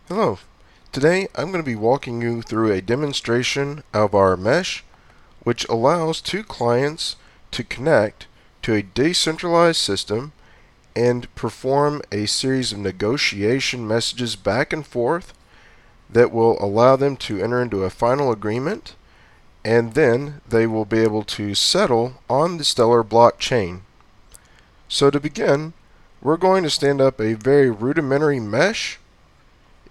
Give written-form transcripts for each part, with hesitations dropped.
Hello. Today I'm going to be walking you through a demonstration of our mesh, which allows two clients to connect to a decentralized system and perform a series of negotiation messages back and forth that will allow them to enter into a final agreement, and then they will be able to settle on the Stellar blockchain. So to begin, we're going to stand up a very rudimentary mesh.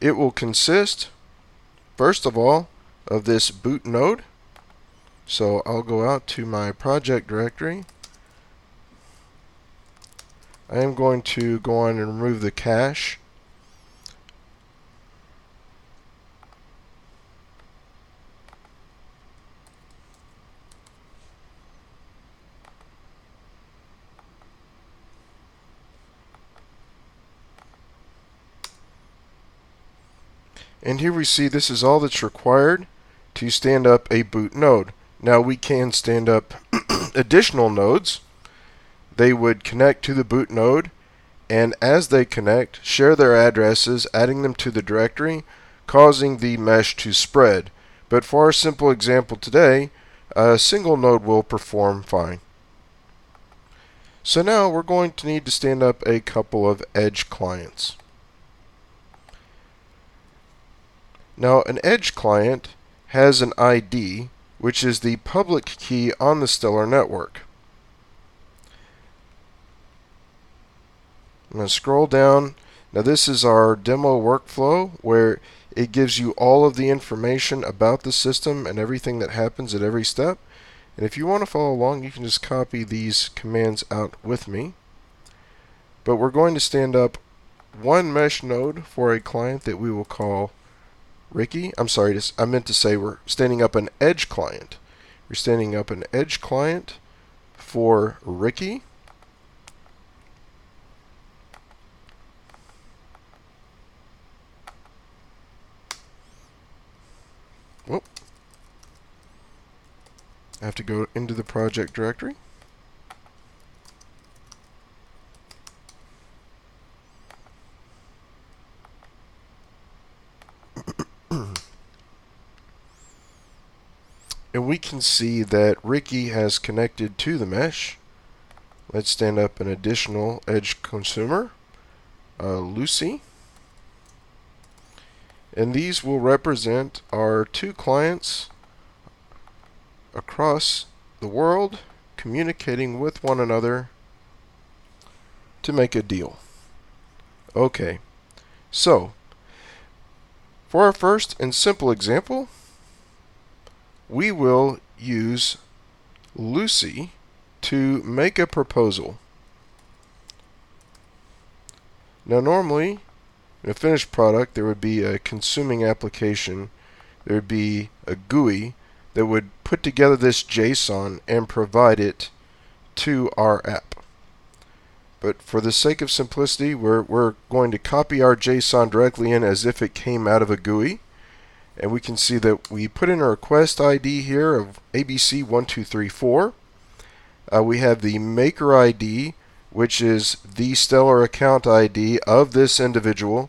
It will consist, first of all, of this boot node. So I'll go out to my project directory. I am going to go on and remove the cache. And here we see this is all that's required to stand up a boot node. Now we can stand up additional nodes. They would connect to the boot node, and as they connect, share their addresses, adding them to the directory, causing the mesh to spread. But for our simple example today, a single node will perform fine. So now we're going to need to stand up a couple of edge clients. Now an edge client has an ID, which is the public key on the Stellar network. I'm going to scroll down. Now this is our demo workflow where it gives you all of the information about the system and everything that happens at every step. And if you want to follow along, you can just copy these commands out with me. But we're going to stand up one mesh node for a client that we will call Ricky. I meant to say we're standing up an edge client. We're standing up an edge client for Ricky. Whoop. I have to go into the project directory. And we can see that Ricky has connected to the mesh. Let's stand up an additional edge consumer, Lucy. And these will represent our two clients across the world communicating with one another to make a deal. Okay, so for our first and simple example, we will use Lucy to make a proposal. Now normally, in a finished product, there would be a consuming application. There would be a GUI that would put together this JSON and provide it to our app. But for the sake of simplicity, we're going to copy our JSON directly in as if it came out of a GUI. And we can see that we put in a request ID here of ABC1234. We have the maker ID, which is the Stellar account ID of this individual.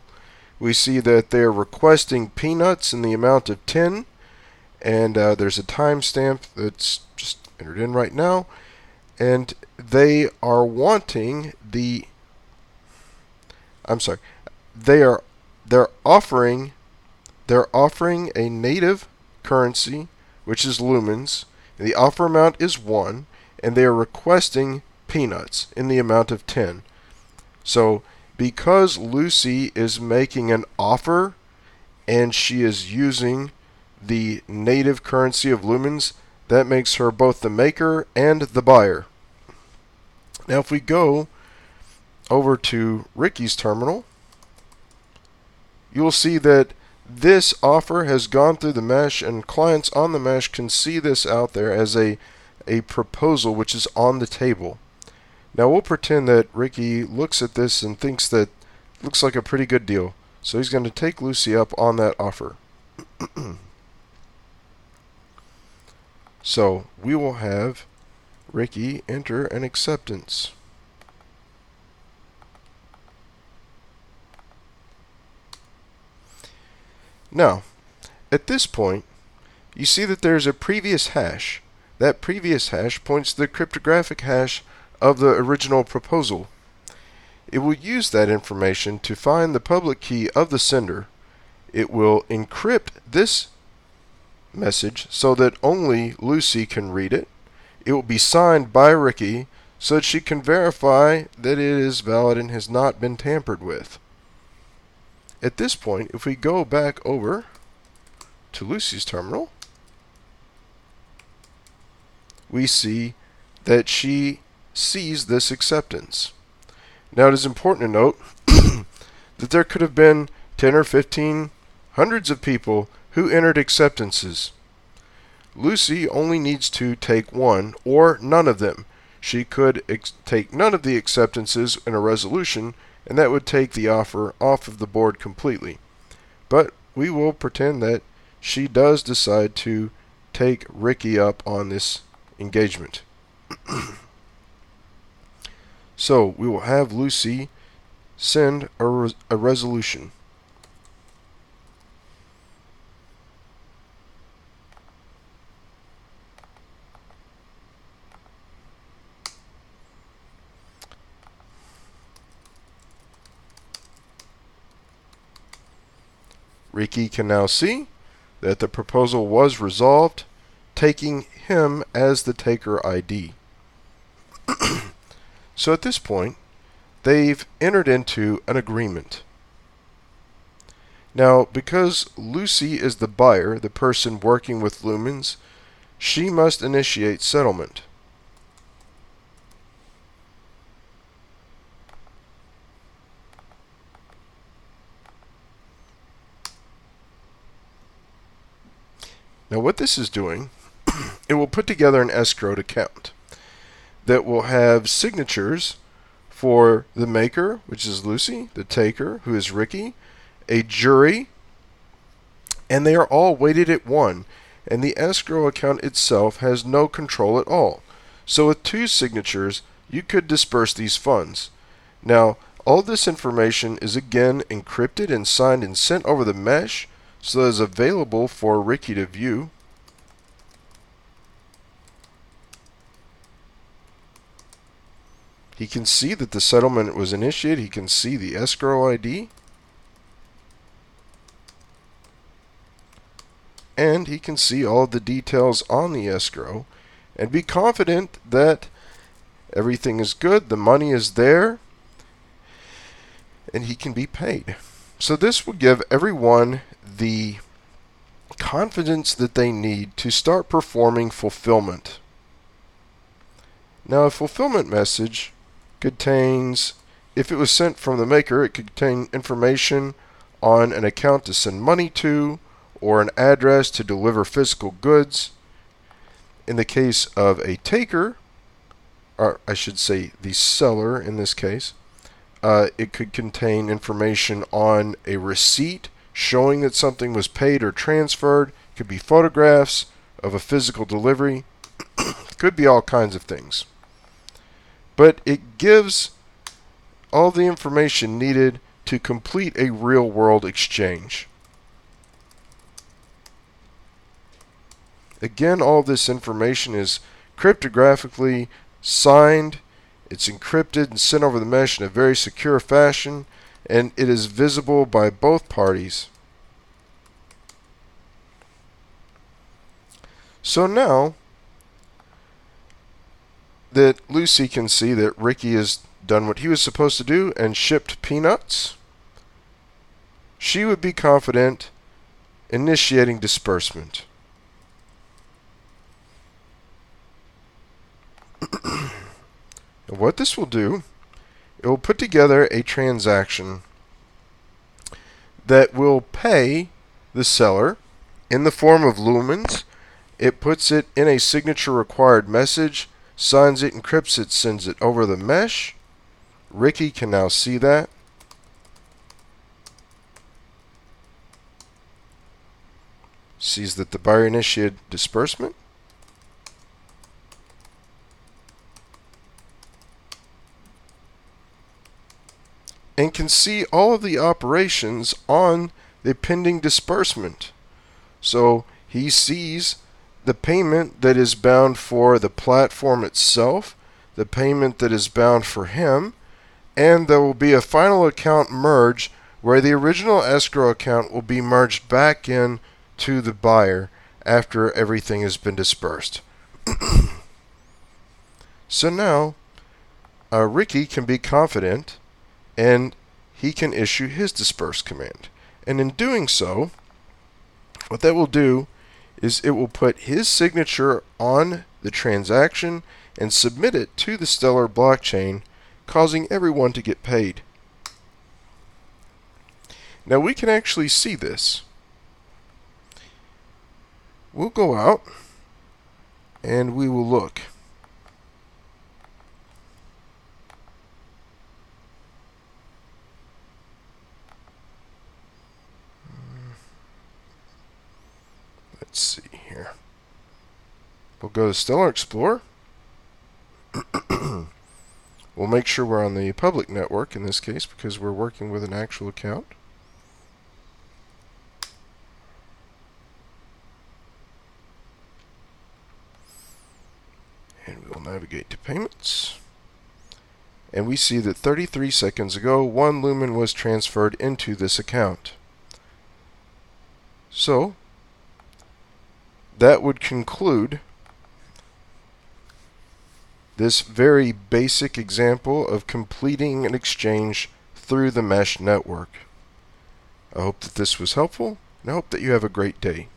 We see that they're requesting peanuts in the amount of 10, and there's a timestamp that's just entered in right now, and they are wanting the they're offering a native currency, which is lumens, and the offer amount is 1, and they are requesting peanuts in the amount of 10. So because Lucy is making an offer and she is using the native currency of lumens, that makes her both the maker and the buyer. Now if we go over to Ricky's terminal, you'll see that this offer has gone through the mesh, and clients on the mesh can see this out there as a proposal which is on the table. Now we'll pretend that Ricky looks at this and thinks that looks like a pretty good deal. So he's going to take Lucy up on that offer. So we will have Ricky enter an acceptance. Now, at this point, you see that there's a previous hash. That previous hash points to the cryptographic hash of the original proposal. It will use that information to find the public key of the sender. It will encrypt this message so that only Lucy can read it. It will be signed by Ricky so that she can verify that it is valid and has not been tampered with. At this point, if we go back over to Lucy's terminal, we see that she sees this acceptance. Now, it is important to note that there could have been 10 or 15, hundreds of people who entered acceptances. Lucy only needs to take one or none of them. She could take none of the acceptances in a resolution, and that would take the offer off of the board completely. But we will pretend that she does decide to take Ricky up on this engagement. So we will have Lucy send a resolution. Ricky can now see that the proposal was resolved, taking him as the taker ID. So at this point, they've entered into an agreement. Now, because Lucy is the buyer, the person working with Lumens, she must initiate settlement. Now, what this is doing, it will put together an escrowed account that will have signatures for the maker, which is Lucy, the taker, who is Ricky, a jury, and they are all weighted at 1, and the escrow account itself has no control at all. So with 2 signatures, you could disperse these funds. Now, all this information is again encrypted and signed and sent over the mesh, so that it is available for Ricky to view. He can see that the settlement was initiated. He can see the escrow ID. And he can see all of the details on the escrow and be confident that everything is good, the money is there, and he can be paid. So this will give everyone the confidence that they need to start performing fulfillment. Now, a fulfillment message contains, if it was sent from the maker, it could contain information on an account to send money to or an address to deliver physical goods. In the case of a taker, or I should say the seller in this case, it could contain information on a receipt showing that something was paid or transferred. It could be photographs of a physical delivery. It could be all kinds of things. But it gives all the information needed to complete a real-world exchange. Again, all this information is cryptographically signed. It's encrypted and sent over the mesh in a very secure fashion, and it is visible by both parties. So now that Lucy can see that Ricky has done what he was supposed to do and shipped peanuts, she would be confident initiating disbursement. And what this will do, it will put together a transaction that will pay the seller in the form of lumens. It puts it in a signature required message, signs it, encrypts it, sends it over the mesh. Ricky can now see that. Sees that the buyer initiated disbursement. And can see all of the operations on the pending disbursement. So he sees the payment that is bound for the platform itself, the payment that is bound for him, and there will be a final account merge where the original escrow account will be merged back in to the buyer after everything has been dispersed. So now Ricky can be confident and he can issue his disperse command. And in doing so, what that will do is it will put his signature on the transaction and submit it to the Stellar blockchain, causing everyone to get paid. Now we can actually see this. We'll go out and we will look. Let's see here. We'll go to Stellar Explorer. We'll make sure we're on the public network in this case because we're working with an actual account. And we'll navigate to payments. And we see that 33 seconds ago, 1 lumen was transferred into this account. So that would conclude this very basic example of completing an exchange through the mesh network. I hope that this was helpful, and I hope that you have a great day.